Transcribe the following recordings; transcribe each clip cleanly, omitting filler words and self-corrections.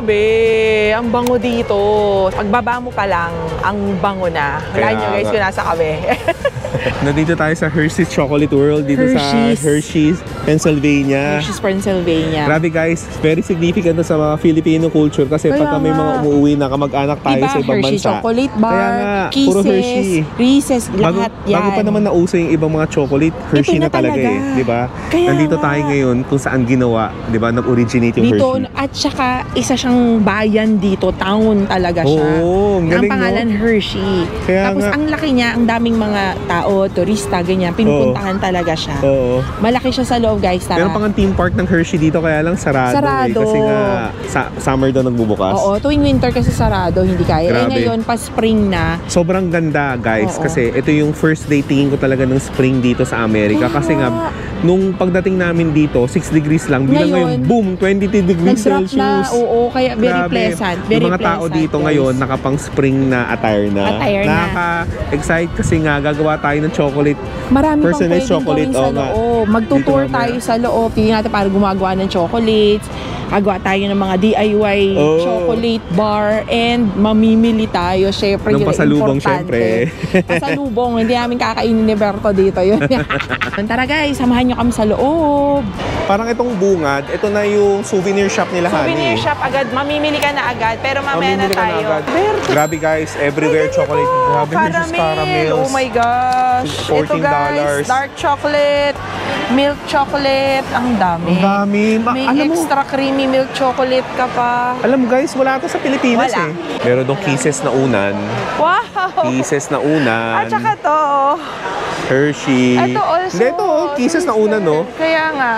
Grabe, ang bango dito. Pagbaba mo pa lang, ang bango na. Wala nyo guys kung nasa kami. Nandito tayo sa Hershey's Chocolate World dito sa Hershey's, Pennsylvania. Hershey's, Pennsylvania. Grabe guys, very significant na sa mga Filipino culture kasi pagka may mga umuwi na kamag-anak tayo sa ibang Hershey bansa. chocolate bar, kaya nga, Kisses, puro Hershey. Reese's, lahat yan. Bago pa naman nauso yung ibang mga chocolate, Hershey na talaga eh, di ba? Nandito tayo ngayon kung saan ginawa, di ba, nag-originate yung dito, Hershey. at saka isa siyang bayan dito, town talaga siya. Oo, ang pangalan Hershey. Kaya tapos nga, ang laki niya, ang daming mga tao, turista, ganyan, pinupuntahan talaga siya. Oo. Malaki siya sa loob guys, tara. Meron pang ang theme park ng Hershey dito kaya lang sarado. Eh, kasi nga summer daw nagbubukas. Oo, tuwing winter kasi sarado, hindi kaya. Grabe. Eh ngayon, pa spring na. Sobrang ganda guys. Oo. Kasi ito yung first day tingin ko talaga ng spring dito sa Amerika. Kasi nga, nung pagdating namin dito, 6 degrees lang. Bilang ngayon, boom, 22 degrees Celsius. Na, oo, kaya very pleasant. Very yung mga tao dito guys, ngayon, nakapang spring na attire na. Nakaka-excite kasi nga, gagawa tayo ng chocolate. Marami pang personalized chocolate. Sa loob. Magtutour tayo sa loob. Tingnan natin para gumagawa ng chocolates. Gagawa tayo ng mga DIY chocolate bar and mamimili tayo. Syempre, ng pasalubong, syempre. Pasalubong. Hindi namin kakainin ni Berto dito yun. Tara guys, samahan nyo kami sa loob. Parang itong bungad, ito na yung souvenir shop nila, honey. Souvenir shop agad. Mamimili ka na agad. Pero mamaya na tayo. Grabe guys, everywhere chocolate. Grabe, caramel. Oh my gosh. $14. Ito guys, dark chocolate, milk chocolate. Ang dami. Ang dami. May extra creamy milk chocolate ka pa. Alam mo guys, wala ito sa Pilipinas eh. Meron dong Kisses na unan. Wow! Kisses na unan. At saka to. Hershey. Ito also. Hindi, ito. Kisses na unan, no? Kaya nga.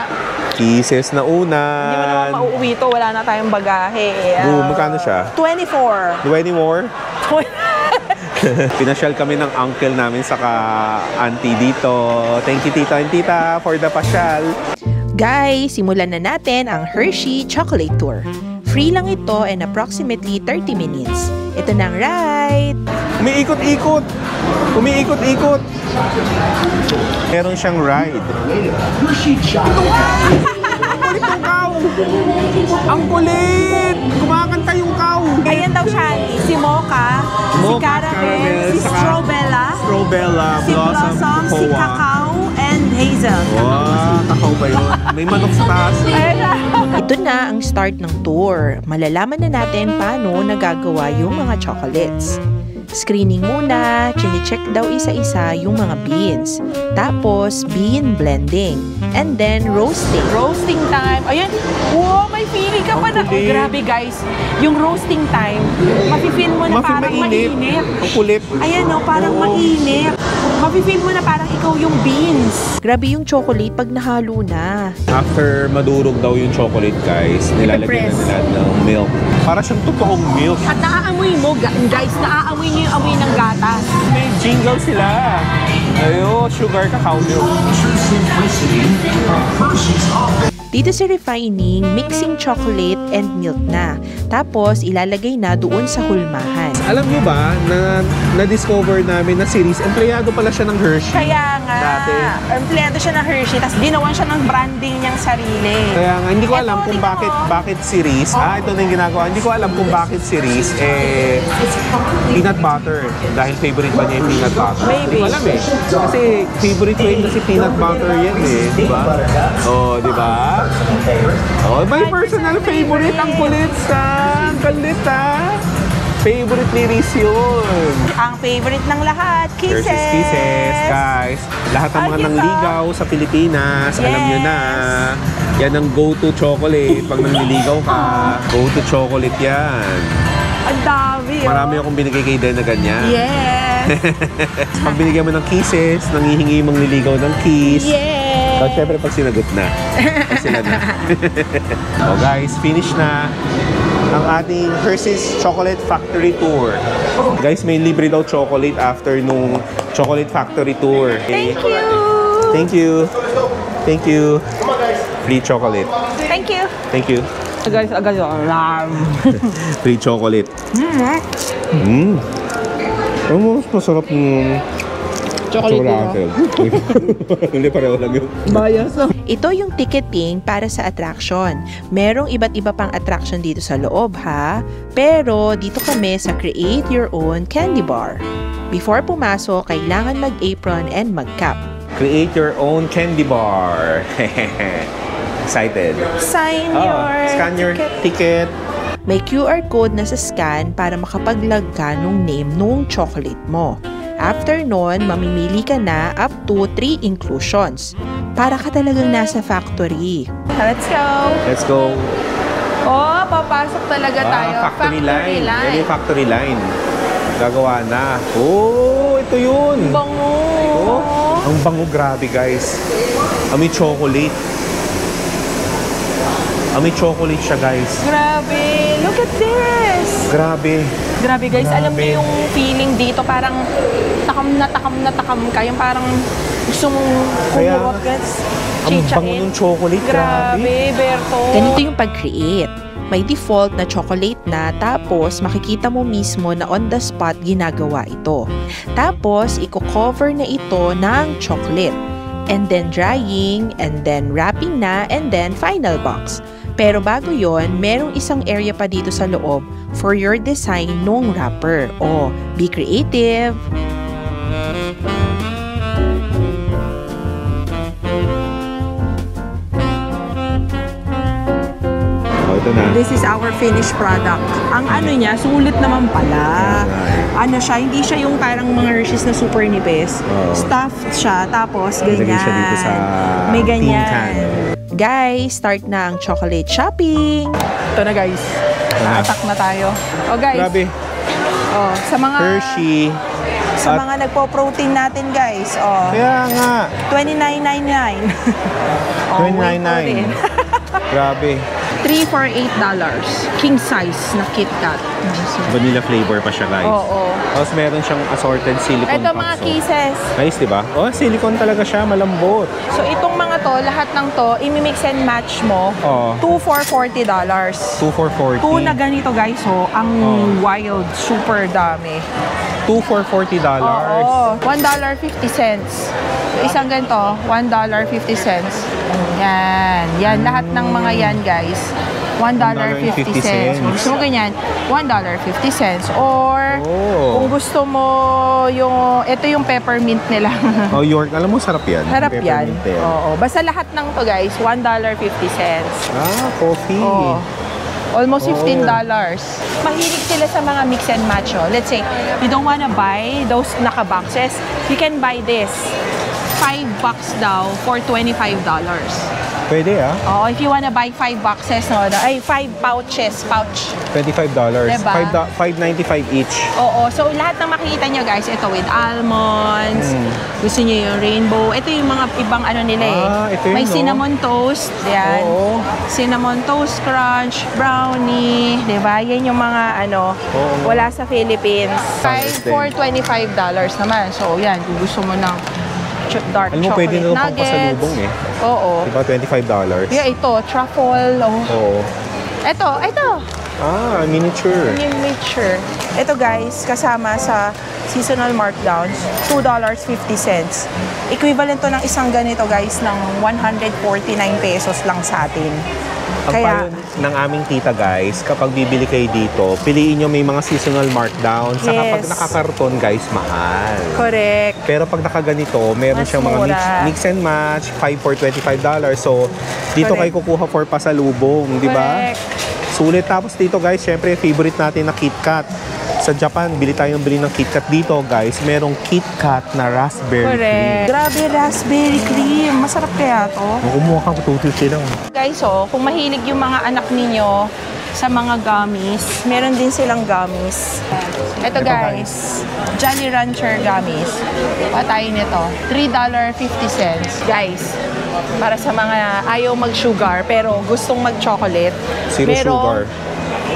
Kisses na unan. Hindi mo naman mauuwi to. Wala na tayong bagahe. Magkano siya? 24. 20 more? Pinasyal kami ng uncle namin saka auntie dito. Thank you tita and tita for the pasyal. Guys, simulan na natin ang Hershey Chocolate Tour. Free lang ito and approximately 30 minutes. Ito na ang ride. Umiikot-ikot. Umiikot-ikot. Meron siyang ride. Hershey Chocolate. Ang kulit ng cow. Ang kulit. Kumakanta yung cow. Ayan daw siya, si Mocha, si Caramel, si Strobella, si Blossom, si Cacao, and Hazel. Wow, cacao ba yun? May manok sa taas. Ito na ang start ng tour. Malalaman na natin paano nagagawa yung mga chocolates. Screening muna, chine-check daw isa-isa yung mga beans. Tapos, bean blending. And then, roasting. Roasting time. Ayan. Wow, may feeling ka pa na. Oh, grabe guys. Yung roasting time, mafe-feel mo na parang mainit. Ang kulit. Ayan no, parang mainit. Mafe-feel mo na parang ikaw yung beans. Grabe yung chocolate pag nahalo na. After madurog daw yung chocolate guys, nilalagyan na nila ng milk. Para siyang totoong milk. At naaamoy mo, guys, naaamoy niyo yung amoy ng gatas. May jingle sila. Ayo, sugar cacao milk. Dito sa refining, mixing chocolate and milk na. Tapos, ilalagay na doon sa hulmahan. Alam niyo ba na na-discover namin na series, empleyado pala siya ng Hershey. Kaya nga, dati. empleyado siya ng Hershey, tapos ginawan siya ng branding niyang sarili. Kaya nga, hindi ko alam kung bakit series. Ito na yung ginagawa. Hindi ko alam kung bakit series, peanut butter. Dahil favorite pa niya yung peanut butter. Maybe. Hindi ko alam eh. Kasi favorite ko yun kasi peanut butter yan eh. Diba? Oh, diba? Oh, my personal favorite. Ang kulit ang kulit favorite ni Riz yun. Ang favorite ng lahat, Kisses. Kisses, guys. Lahat ng mga nangligaw sa Pilipinas, alam nyo na. Yan ang go-to chocolate. Pag nangliligaw ka, go-to chocolate yan. Ang dami. Marami akong binigay kay Den na ganyan. Yes. Pag binigyan mo ng kisses, nangihingi mong niligaw ng kiss. Yes. So, syempre, pag sinagot na. Pag sila na. So, guys, finish na ang ating Hershey's Chocolate Factory Tour. Guys, may libre daw chocolate after nung Chocolate Factory Tour. Okay? Thank you. Thank you. Thank you. Free chocolate. Thank you. Thank you. Guys, agad Free chocolate. Mas masarap yung Chocolate. Hindi pareho lang yun. Bias. Ito yung ticketing para sa attraction. Merong iba't iba pang attraction dito sa loob ha. Pero dito kami sa Create Your Own Candy Bar. Before pumasok, kailangan mag-apron and mag-cap. Create your own candy bar. Excited. Scan your ticket. May QR code na sa scan para makapag-log ka nung name nung chocolate mo. After nun, mamimili ka na up to 3 inclusions. Para ka talagang nasa factory. Let's go. Let's go. Oh, papasok talaga tayo. Factory line. Yan yung factory line. Gagawa na. Oh, ito yun. Bango. Oh, ang bango, grabe guys. May chocolate. May chocolate siya guys. Grabe. Look at this. Grabe. Grabe guys, alam Grabe. niyo yung feeling dito, parang takam ka, yung parang gusto mong Kaya, kumurot guys. ang bango ng chocolate, Grabe, Berto. Ganito yung pag-create. May default na chocolate na, tapos makikita mo mismo na on the spot ginagawa ito. Tapos, i-cover na ito ng chocolate. And then drying, and then wrapping na, and then final box. Pero bago yon, merong isang area pa dito sa loob for your design nung wrapper. O, be creative! Ito na. This is our finished product. Ang ano niya, sulit naman pala. Ano siya, hindi siya yung parang mga Hershey's na super nipis. Oo. Stuffed siya, tapos ganyan. Ilagay siya dito sa may tin ganyan. can. Guys, start na ang chocolate shopping! Ito na guys. Attack na tayo. Oh guys. Grabe. Oh, sa mga Hershey. sa At- mga nagpo-protein natin guys. Oh. Kaya nga. $29.99. Oh, wait po din. 29.9. Grabe. 3 for $8. King size na Kit Kat. Vanilla flavor pa siya guys. Oo. Tapos meron siyang assorted silicone Ito mga packs, oh. kisses. Nice, di ba? Oh, silicone talaga siya, malambot. So itong mga to, lahat ng to, imi-mix and match mo. Oh. 2 for $40. 2 for 40. 2 na ganito guys, oh. Ang wild, super dami. 2 for $40. Oo. $1.50. Isang ganito, $1.50. Yan. Yan. Lahat ng mga yan guys. $1.50. Kung gusto mo ganyan, $1.50. Or, kung gusto mo yung, ito yung peppermint nila. Oh, York. Alam mo, sarap yan. Harap yan. Peppermint yan. Oo. Basta lahat ng to guys, $1.50. Coffee. Oh. Almost $15. Mahilig sila sa mga mix and match. Oh. Let's say, you don't wanna buy those naka-boxes, you can buy this. $5 daw for $25. Pwede Oh, if you wanna buy 5 boxes, no, ay 5 pouch. $25. Diba? $5.95 each. Oo, so lahat ng makikita nyo guys, ito with almonds, gusto nyo yung rainbow, ito yung mga ibang ano nila Ito yun, may no? cinnamon toast, yan. Oo. Cinnamon toast crunch, brownie, di ba? Yan yung mga ano, Oo. wala sa Philippines. 5 for $25 naman. So yan, kung gusto mo ng dark Alam mo, chocolate pwede na pang nuggets. pasalubong eh. Oo. Diba, $25? Yeah, ito, truffle. Oh. Oo. Ito. Miniature. Miniature. Ito guys, kasama sa seasonal markdowns, $2.50. Equivalent to ng isang ganito guys ng 149 pesos lang sa atin. Ang payo ng aming tita guys, kapag bibili kayo dito, piliin nyo may mga seasonal markdown. Sa kapag Yes. nakakarton guys, mahal. Correct. Pero pag nakaganito, meron Mas siyang mga mura. mix and match, 5 for $25. So, dito Correct. kayo kukuha for pasalubong, di ba? Correct. Sulit. Tapos dito guys, syempre favorite natin na Kit Kat. Sa Japan, bili ng Kit Kat dito guys. Merong Kit Kat na raspberry cream. Grabe, raspberry cream. Masarap kaya to. Kumuha ka, tututi lang. Guys, kung mahilig yung mga anak ninyo sa mga gummies, meron din silang gummies. Ito guys, Jolly Rancher gummies. Patay nito. $3.50. Guys, para sa mga ayaw mag-sugar pero gustong mag-chocolate. Zero sugar.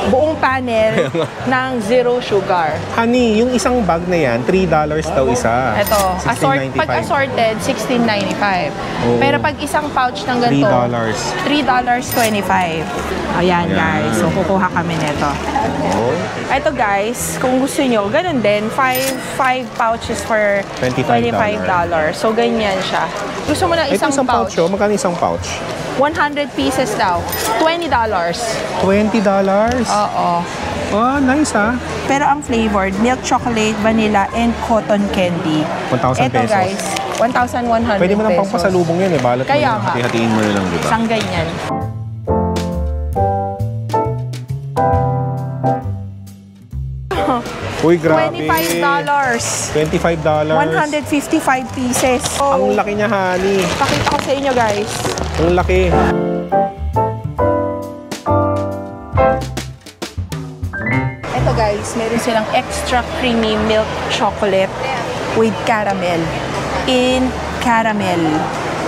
buong panel ng zero sugar. Honey, yung isang bag na yan, $3 daw isa. Ito, $16.95. pag assorted, $16.95. Oo. Pero pag isang pouch ng ganito, $3.25. Ayan, guys. So, kukuha kami nito. Oh. Ito, guys, kung gusto nyo, ganun din. 5 pouches for $25. So, ganyan siya. Gusto mo ng Ito isang pouch? Oh. Magkano isang pouch? 100 pieces daw. $20. $20? Oo. Oh, nice ha. Pero ang flavored, milk chocolate, vanilla, and cotton candy. 1,000 Ito, pesos. guys, 1,100 Pwede mo nang pesos. pangpasalubong yan eh. Balat Kaya mo nga. na, hati-hatiin mo na lang, diba? Isang ganyan. Uy, grabe. $25. $25. 155 pieces. Ang laki niya, honey. Pakita ko sa inyo, guys. Ang laki. Ito, guys, meron silang extra creamy milk chocolate with caramel. In caramel.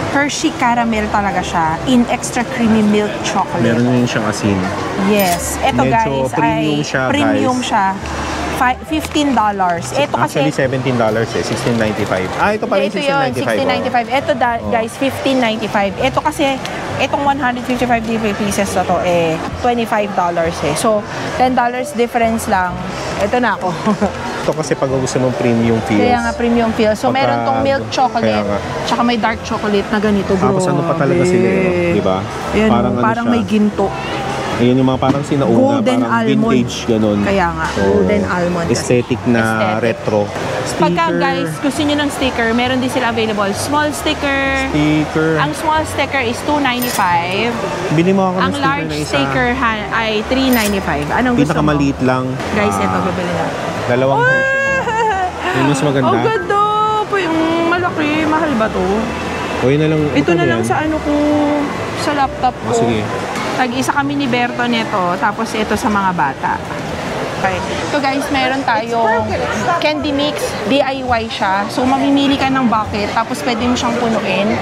Hershey caramel talaga siya. In extra creamy milk chocolate. Meron din siyang asin. Yes. Ito, Medyo guys, premium ay siya, premium guys. siya. $15. Ito kasi Actually, $17 eh. $16.95. Ah, ito pala yung ito yun, $16.95. $16.95. Ito, guys, $15.95. Ito kasi, itong 155 pieces na to, $25 eh. So, $10 difference lang. Ito na ako. Ito kasi pag gusto mong premium feels. Kaya nga, premium feel. So, Pagka- meron tong milk chocolate, kaya nga. tsaka may dark chocolate na ganito, bro. Tapos ano pa talaga sila, di ba? Ayan, Parang parang, ano siya. may ginto. Ayun yung mga parang sinauna, Golden parang almond. vintage, ganun. Kaya nga, golden almond kasi. Aesthetic na Aesthetic. retro. Pagka, guys, gusto nyo ng sticker, meron din sila available. Small sticker. Sticker. Ang small sticker is $2.95. Bili mo ako ng Ang sticker large na isa. sticker ay $3.95. Anong gusto mo? Pinakamaliit lang. Guys, ito, bibili na. Dalawang version. Yung mas maganda. Oh, ganda! Yung malaki, mahal ba to? O yun na lang. Ito na ano lang yan? sa ano ko, sa laptop ko. Sige. Tag-isa kami ni Berto nito, tapos ito sa mga bata. Okay. So guys, meron tayong candy mix, DIY siya. So mamimili ka ng bucket, tapos pwede mo siyang punuin.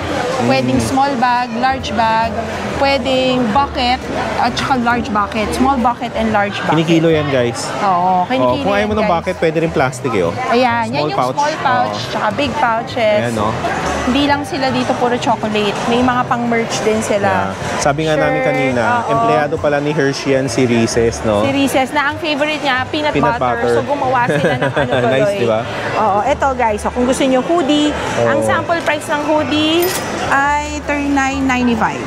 Pwedeng small bag, large bag, pwedeng bucket, at saka large bucket. Small bucket and large bucket. Kinikilo yan, guys. Oo, kinikilo Kung ayaw mo yan, ng guys. bucket, pwede rin plastic eh. Oh. Ayan, yan Small yung pouch. small pouch, Oo. tsaka big pouches. Ayan, no? Hindi lang sila dito puro chocolate. May mga pang-merch din sila. Yeah. Sabi nga namin Shirt, kanina, oo. empleyado pala ni Hershey yan si Reese's, no? Si Reese's na ang favorite niya, peanut Peanut butter. butter. So gumawa sila ng ano tuloy. Nice, di ba? Oo, eto guys. So, kung gusto niyo hoodie, Oo. ang sample price ng hoodie ay $39.95.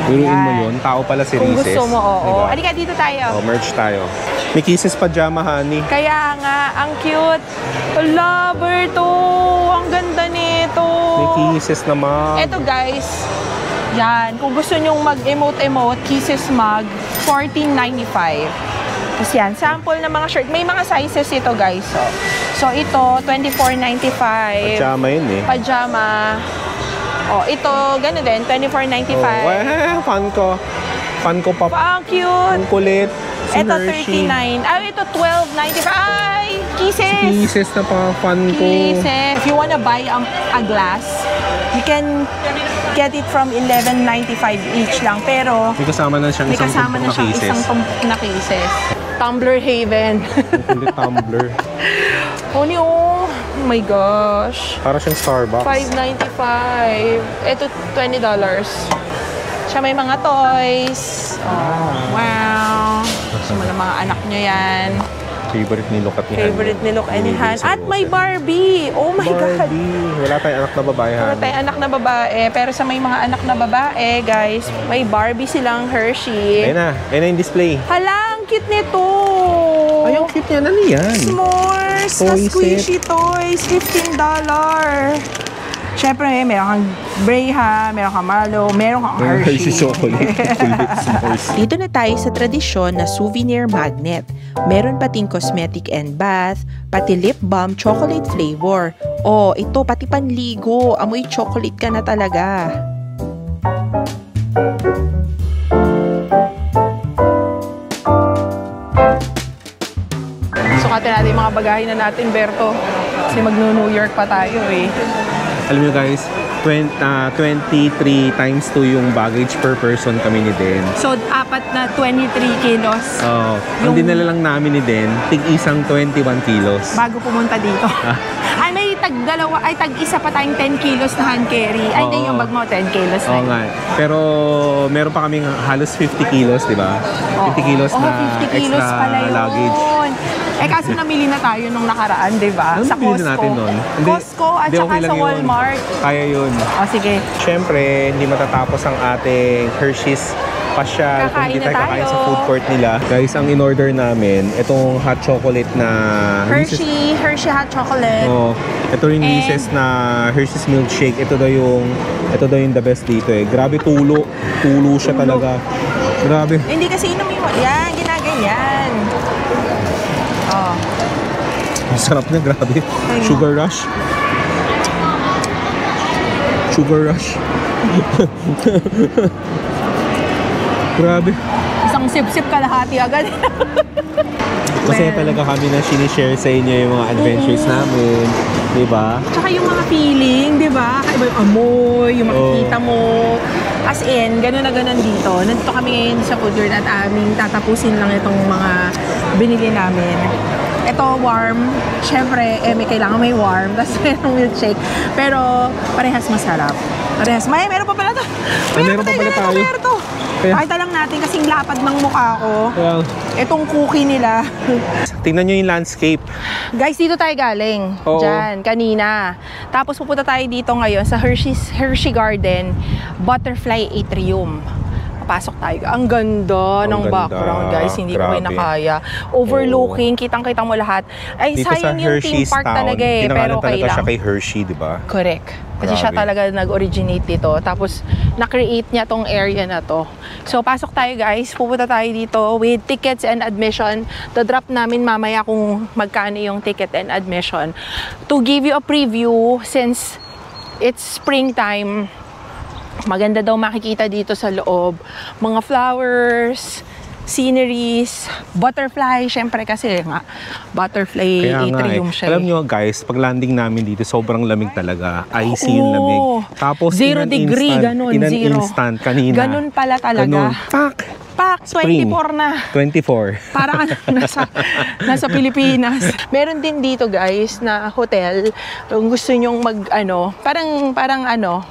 Turuin mo Yan. yun. Tao pala si Kung Reese's. gusto mo, oo. Diba? Halika dito tayo. Oh, merch tayo. May Kisses pajama, honey. Kaya nga, ang cute. Hala, Berto. Ang ganda nito. May Kisses naman. Eto guys, yan. Kung gusto nyong mag-emote-emote, Kisses mug, $14.95. Tapos yan, sample ng mga shirt. May mga sizes ito guys. So ito, $24.95. Pajama yun eh. Pajama. Oh, ito, gano'n din, $24.95. Oh, fan ko. Fan ko pa. Ang cute. Ang kulit. Si Ito, Hershey. $39. Ito, $12.95. Ay, Kisses. Kisses na pa. Fan ko. Kisses. If you wanna buy a glass, you can get it from $11.95 each lang. Pero, May kasama na siyang may isang kasama na siyang Kisses. isang tumpok na Kisses. Tumbler Haven. Ang kulit tumbler. Oh my gosh. Para siyang Starbucks. $5.95. Ito, $20. Siya may mga toys. Oh, wow. Gusto mo ng mga anak nyo yan. Favorite ni Look at ni Han. Favorite ni Look and Binibili Han. sa At may Barbie. Oh my God. Barbie. Wala tayong anak na babae, Wala Han. tayong anak na babae. Pero sa may mga anak na babae, guys, may Barbie silang Hershey. Ayun na. Ayun na yung display. Hala, ang cute nito. Ay, ang cute niya. Ano yan? S'mores na Toy squishy toys. $15. Siyempre, meron kang Breha, meron kang Marlo, meron kang Hershey. chocolate. Kulit s'mores. Dito na tayo sa tradisyon na souvenir magnet. Meron pating cosmetic and bath, pati lip balm chocolate flavor. Oh, ito pati panligo. Amoy chocolate ka na talaga. Sukatin natin yung mga bagahe na natin, Berto. Kasi mag-New York pa tayo eh. Alam niyo guys, 23 times 2 yung baggage per person kami ni Den. So, apat na 23 kilos Ang dinala lang namin ni Den, tig-isang 21 kilos. bago pumunta dito. Ay, may tag-isa pa tayong 10 kilos na hand carry. Ay, hindi yung bag mo, 10 kilos na. Oo nga. Pero meron pa kaming halos 50 kilos, di ba? 50 kilos na 50 kilos extra pala yun. luggage. Kaso namili na tayo nung nakaraan, di ba? Ano Sa nabili Costco. na natin nun? Costco at Hindi, saka okay lang sa yun. Walmart. Kaya yun. O, sige. Siyempre, hindi matatapos ang ating Hershey's pasyal kung hindi Kakain na tayo kakain tayo. sa food court nila. Guys, ang in-order namin, itong hot chocolate na... Hershey hot chocolate. Oh, ito yung And- Reese's na Hershey's milkshake. Ito daw yung the best dito eh. Grabe tulo siya talaga. Grabe. Hindi kasi inumin mo. Yan, ginaganyan. Oh. Ang sarap niya, grabe. Ayun. Sugar rush. Grabe. Isang sip-sip kalahati agad. Masaya talaga kami na sinishare sa inyo yung mga adventures namin. Diba? Tsaka yung mga feeling, di ba? Iba yung amoy, yung makikita mo. As in, gano'n na gano'n dito. Nandito kami ngayon sa food court at aming tatapusin lang itong mga binili namin. Ito, warm. Siyempre, may kailangan may warm. Tapos mayroong milkshake. Pero, parehas masarap. Parehas. Meron pa pala to. Meron pa pala tayo. Meron to. Kaya- Pakita lang natin kasing lapad ng mukha ko. Well, Itong cookie nila. tingnan nyo yung landscape. Guys, dito tayo galing. Oo. Diyan, kanina. Tapos pupunta tayo dito ngayon sa Hershey Garden Butterfly Atrium. Papasok tayo. Ang ganda ng ganda. background, guys. Hindi ko Grabe. kinakaya. Overlooking, kitang-kitang mo lahat. Ay, Dito sa sayang yung theme Hershey's park Town, talaga eh. pinangalan Pero okay talaga lang. siya kay Hershey, di ba? Correct. Kasi siya Grabe. talaga nag-originate dito. Tapos, na-create niya tong area na to. So, pasok tayo guys. Pupunta tayo dito with tickets and admission. The-drop namin mamaya kung magkano yung ticket and admission. To give you a preview, since it's springtime, maganda daw makikita dito sa loob. Mga flowers, sceneries, butterfly, syempre kasi nga, butterfly Kaya nga atrium siya. Alam nyo guys, pag landing namin dito, sobrang lamig talaga. Icy yung lamig. Oo. Tapos, 0 in an degree, instant, ganun, in an zero. instant, kanina. Ganun pala talaga. Ganun. Pak, Spring. 24 na. 24. Para ka nasa Pilipinas. Meron din dito guys na hotel. Kung gusto nyong parang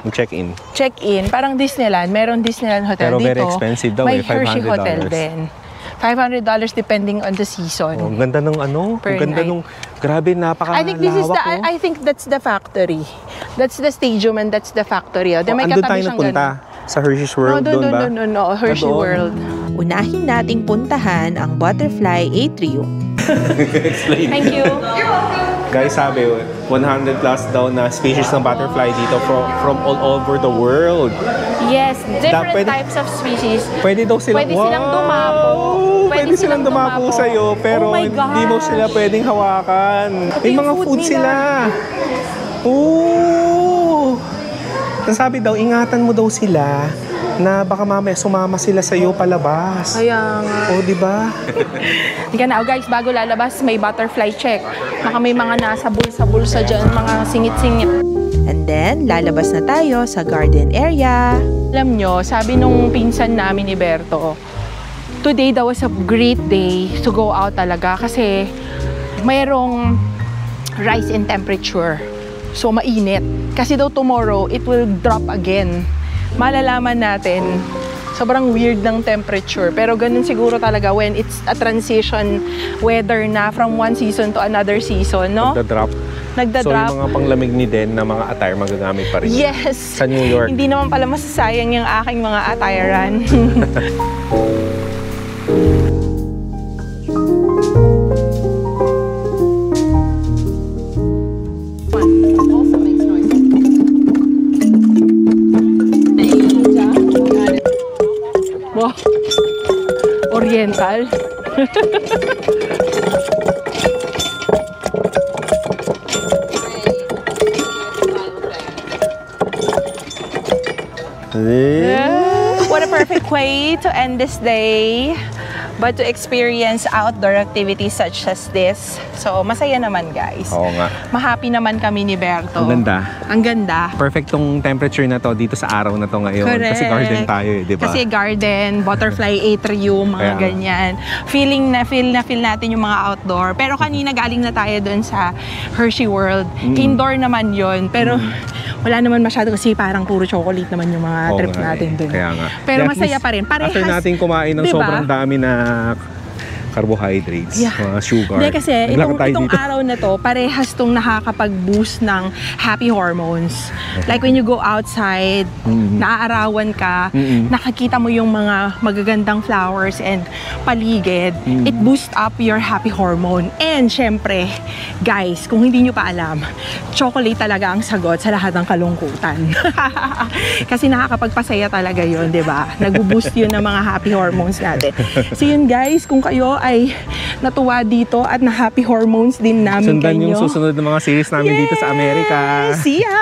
Check-in. check-in, parang Disneyland. Meron Disneyland hotel Pero dito. very expensive daw May eh, Hershey $500. hotel din. $500 depending on the season. Oh, ang ganda nung Per ang ganda night. nung, grabe, I think this is napakalawak. I think that's the factory. That's the stadium and that's the factory. Oh. May Andun katabi tayo siyang nagpunta sa Hershey's World, No, doon ba? no. Hershey doon. World. Unahin nating puntahan ang Butterfly Atrium. Explain. Thank you. Guys, sabi, 100 plus daw na species ng butterfly dito from all over the world. Yes, different Pwede- types of species. Pwede daw silang, Pwede silang dumapo. Pwede silang dumapo sa'yo, pero Oh my hindi mo gosh. sila pwedeng hawakan. May yung mga food food nila. sila. Oo! Sabi daw, ingatan mo daw sila na baka mamaya sumama sila sa'yo palabas. Kaya nga. O, di ba? Hindi na, guys, bago lalabas, may butterfly check. Baka may mga nasa bulsa-bulsa dyan, mga singit-singit. And then, lalabas na tayo sa garden area. Alam nyo, sabi nung pinsan namin ni Berto, today daw was a great day to go out talaga kasi mayroong rise in temperature. So, mainit. Kasi daw tomorrow, it will drop again. Malalaman natin, sobrang weird ng temperature. Pero ganun siguro talaga when it's a transition weather na from one season to another season, no? Nagda-drop. So, Nagda-drop. yung mga panglamig ni Den na mga attire magagamit pa rin. Yes! Sa New York. Hindi naman pala masasayang yung aking mga attirean. Wow. Oriental. What a perfect way to end this day. but to experience outdoor activities such as this. So, masaya naman guys. Oo nga. Mahappy naman kami ni Berto. Ang ganda. Ang ganda. Perfect tong temperature na to dito sa araw na to ngayon. Correct. Kasi garden tayo eh, di ba? Kasi garden, butterfly atrium, mga Kaya nga. ganyan. Feel natin yung mga outdoor. Pero kanina galing na tayo dun sa Hershey World. Indoor naman yon, pero wala naman masyado kasi parang puro chocolate naman yung mga Oo trip nga natin eh. dun. Kaya nga. Pero At masaya least, pa rin. Parehas. After natin kumain ng Diba? sobrang dami na carbohydrates, Yeah. mga sugar. Hindi kasi Naglakad tayo itong dito. araw na to, parehas tong nakakapag-boost ng happy hormones. Like when you go outside, naaarawan ka, nakakita mo yung mga magagandang flowers and paligid, it boosts up your happy hormone. And syempre, guys, kung hindi nyo pa alam, chocolate talaga ang sagot sa lahat ng kalungkutan. Kasi nakakapagpasaya talaga yun, di ba? Nag-boost yun ng mga happy hormones natin. So yun guys, kung kayo ay natuwa dito at na happy hormones din namin Sundan kayo. yung susunod na mga series namin dito sa Amerika. See ya!